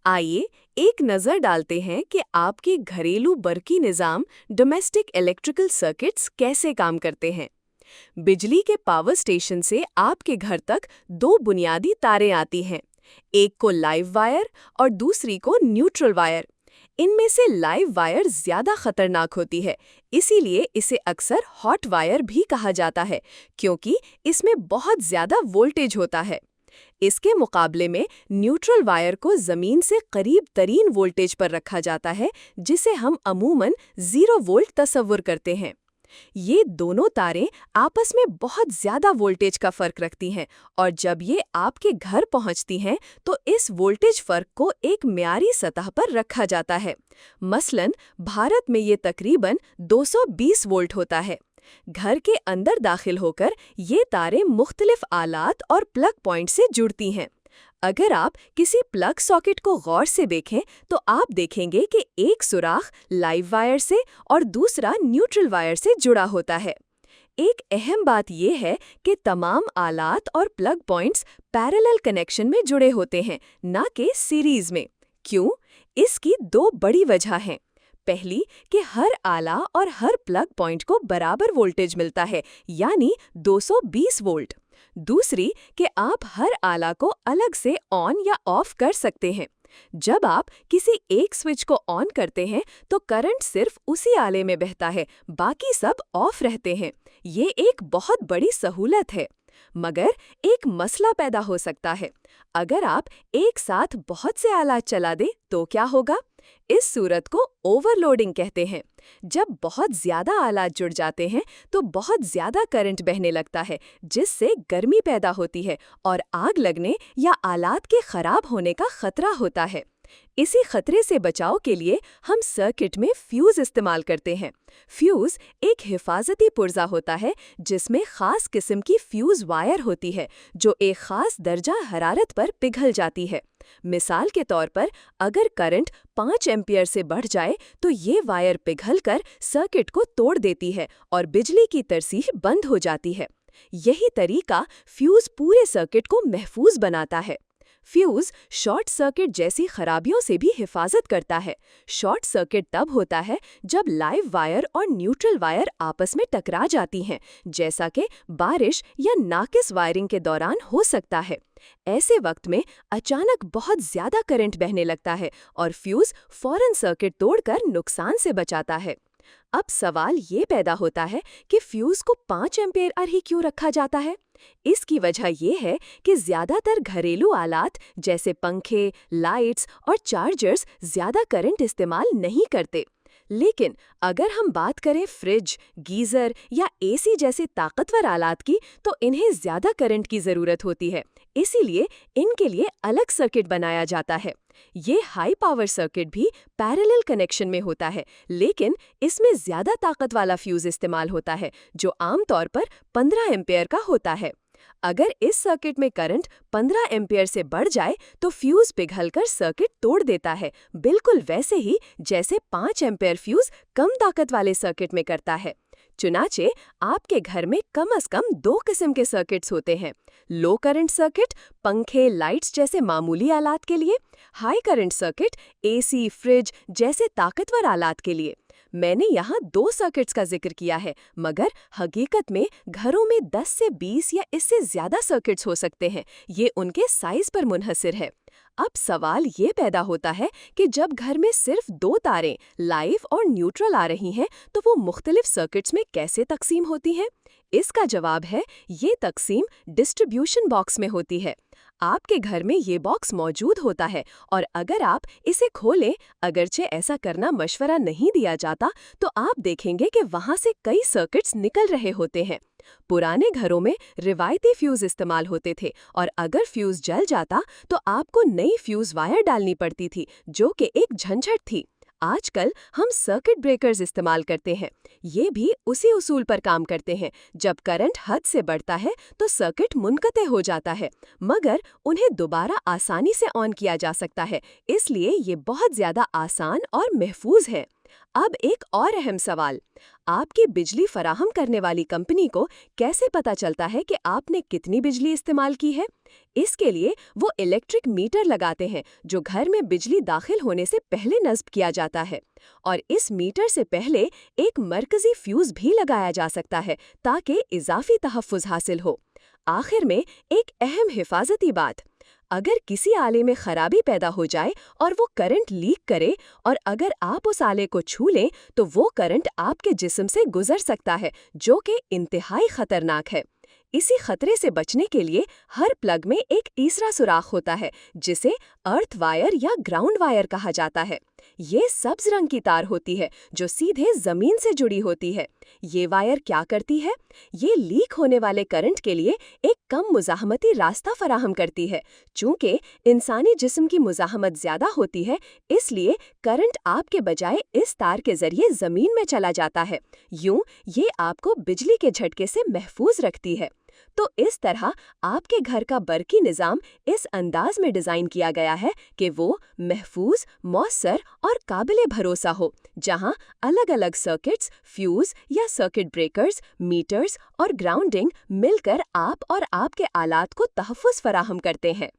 आइए एक नज़र डालते हैं कि आपके घरेलू बरकी निज़ाम डोमेस्टिक इलेक्ट्रिकल सर्किट्स कैसे काम करते हैं। बिजली के पावर स्टेशन से आपके घर तक दो बुनियादी तारें आती हैं, एक को लाइव वायर और दूसरी को न्यूट्रल वायर। इनमें से लाइव वायर ज़्यादा खतरनाक होती है, इसीलिए इसे अक्सर हॉट वायर भी कहा जाता है, क्योंकि इसमें बहुत ज़्यादा वोल्टेज होता है। इसके मुकाबले में न्यूट्रल वायर को ज़मीन से करीब तरीन वोल्टेज पर रखा जाता है, जिसे हम अमूमन 0 वोल्ट तस्वुर करते हैं। ये दोनों तारें आपस में बहुत ज़्यादा वोल्टेज का फ़र्क रखती हैं, और जब ये आपके घर पहुंचती हैं तो इस वोल्टेज फ़र्क को एक म्यारी सतह पर रखा जाता है। मसलन भारत में ये तकरीबन 220 वोल्ट होता है। घर के अंदर दाखिल होकर ये तारें मुख्तलिफ आलात और प्लग पॉइंट से जुड़ती हैं। अगर आप किसी प्लग सॉकेट को गौर से देखें तो आप देखेंगे कि एक सुराख लाइव वायर से और दूसरा न्यूट्रल वायर से जुड़ा होता है। एक अहम बात यह है कि तमाम आलात और प्लग पॉइंट्स पैरेलल कनेक्शन में जुड़े होते हैं, ना कि सीरीज में। क्यों? इसकी दो बड़ी वजह हैं। पहली कि हर आला और हर प्लग पॉइंट को बराबर वोल्टेज मिलता है, यानी 220 वोल्ट। दूसरी कि आप हर आला को अलग से ऑन या ऑफ कर सकते हैं। जब आप किसी एक स्विच को ऑन करते हैं तो करंट सिर्फ उसी आले में बहता है, बाकी सब ऑफ रहते हैं। ये एक बहुत बड़ी सहूलत है। मगर एक मसला पैदा हो सकता है। अगर आप एक साथ बहुत से आलात चला दें तो क्या होगा? इस सूरत को ओवरलोडिंग कहते हैं। जब बहुत ज़्यादा आलात जुड़ जाते हैं तो बहुत ज़्यादा करंट बहने लगता है, जिससे गर्मी पैदा होती है और आग लगने या आलात के खराब होने का खतरा होता है। इसी खतरे से बचाव के लिए हम सर्किट में फ्यूज़ इस्तेमाल करते हैं। फ्यूज़ एक हिफाजती पुर्जा होता है जिसमें ख़ास किस्म की फ्यूज़ वायर होती है जो एक ख़ास दर्जा हरारत पर पिघल जाती है। मिसाल के तौर पर अगर करंट 5 एम्पियर से बढ़ जाए तो ये वायर पिघलकर सर्किट को तोड़ देती है और बिजली की तरसीह बंद हो जाती है। यही तरीका फ्यूज़ पूरे सर्किट को महफूज बनाता है। फ्यूज़ शॉर्ट सर्किट जैसी खराबियों से भी हिफाजत करता है। शॉर्ट सर्किट तब होता है जब लाइव वायर और न्यूट्रल वायर आपस में टकरा जाती हैं, जैसा कि बारिश या नाकिस वायरिंग के दौरान हो सकता है। ऐसे वक्त में अचानक बहुत ज़्यादा करंट बहने लगता है और फ्यूज़ फौरन सर्किट तोड़कर नुकसान से बचाता है। अब सवाल ये पैदा होता है कि फ्यूज़ को 5 एम्पीयर ही क्यों रखा जाता है? इसकी वजह यह है कि ज़्यादातर घरेलू आलात जैसे पंखे, लाइट्स और चार्जर्स ज़्यादा करंट इस्तेमाल नहीं करते। लेकिन अगर हम बात करें फ्रिज, गीज़र या एसी जैसे ताकतवर आलात की, तो इन्हें ज़्यादा करंट की ज़रूरत होती है। इसीलिए इनके लिए अलग सर्किट बनाया जाता है। ये हाई पावर सर्किट भी पैरेलल कनेक्शन में होता है, लेकिन इसमें ज़्यादा ताकत वाला फ्यूज़ इस्तेमाल होता है जो आमतौर पर 15 एम्पीयर का होता है। अगर इस सर्किट में करंट 15 एम्पीयर से बढ़ जाए तो फ्यूज़ पिघलकर सर्किट तोड़ देता है, बिल्कुल वैसे ही जैसे 5 एम्पीयर फ्यूज़ कम ताकत वाले सर्किट में करता है। चुनाचे आपके घर में कम से कम 2 किस्म के सर्किट्स होते हैं। लो करंट सर्किट पंखे, लाइट्स जैसे मामूली आलात के लिए, high current circuit AC, fridge जैसे ताकतवर आलात के लिए। मैंने यहाँ 2 सर्किट्स का जिक्र किया है, मगर हकीकत में घरों में 10 से 20 या इससे ज़्यादा सर्किट्स हो सकते हैं। ये उनके साइज पर मुनहसिर है। अब सवाल ये पैदा होता है कि जब घर में सिर्फ 2 तारें लाइव और न्यूट्रल आ रही हैं तो वो मुख्तलिफ सर्किट्स में कैसे तकसीम होती हैं? इसका जवाब है, ये तकसीम डिस्ट्रीब्यूशन बॉक्स में होती है। आपके घर में ये बॉक्स मौजूद होता है और अगर आप इसे खोलें, अगरचे ऐसा करना मशवरा नहीं दिया जाता, तो आप देखेंगे कि वहाँ से कई सर्किट्स निकल रहे होते हैं। पुराने घरों में रिवायती फ्यूज़ इस्तेमाल होते थे और अगर फ्यूज़ जल जाता तो आपको नई फ्यूज़ वायर डालनी पड़ती थी, जो कि एक झंझट थी। आजकल हम सर्किट ब्रेकर्स इस्तेमाल करते हैं। ये भी उसी उसूल पर काम करते हैं। जब करंट हद से बढ़ता है तो सर्किट मुनक़ते हो जाता है, मगर उन्हें दोबारा आसानी से ऑन किया जा सकता है। इसलिए ये बहुत ज़्यादा आसान और महफूज है। اب ایک اور اہم سوال، آپ کی بجلی فراہم کرنے والی کمپنی کو کیسے پتہ چلتا ہے کہ آپ نے کتنی بجلی استعمال کی ہے؟ اس کے لیے وہ الیکٹرک میٹر لگاتے ہیں جو گھر میں بجلی داخل ہونے سے پہلے نصب کیا جاتا ہے، اور اس میٹر سے پہلے ایک مرکزی فیوز بھی لگایا جا سکتا ہے تاکہ اضافی تحفظ حاصل ہو۔ آخر میں ایک اہم حفاظتی بات، اگر کسی آلے میں خرابی پیدا ہو جائے اور وہ کرنٹ لیک کرے، اور اگر آپ اس آلے کو چھو لیں تو وہ کرنٹ آپ کے جسم سے گزر سکتا ہے، جو کہ انتہائی خطرناک ہے۔ اسی خطرے سے بچنے کے لیے ہر پلگ میں ایک تیسرا سوراخ ہوتا ہے جسے ارتھ وائر یا گراؤنڈ وائر کہا جاتا ہے۔ یہ سبز رنگ کی تار ہوتی ہے جو سیدھے زمین سے جڑی ہوتی ہے۔ یہ وائر کیا کرتی ہے؟ یہ لیک ہونے والے کرنٹ کے لیے ایک کم مزاحمتی راستہ فراہم کرتی ہے۔ چونکہ انسانی جسم کی مزاحمت زیادہ ہوتی ہے، اس لیے کرنٹ آپ کے بجائے اس تار کے ذریعے زمین میں چلا جاتا ہے۔ یوں یہ آپ کو بجلی کے جھٹکے سے محفوظ رکھتی ہے۔ تو اس طرح آپ کے گھر کا برقی نظام اس انداز میں ڈیزائن کیا گیا ہے کہ وہ محفوظ، مؤثر اور قابل بھروسہ ہو، جہاں الگ الگ سرکٹس، فیوز یا سرکٹ بریکرز، میٹرز اور گراؤنڈنگ مل کر آپ اور آپ کے آلات کو تحفظ فراہم کرتے ہیں۔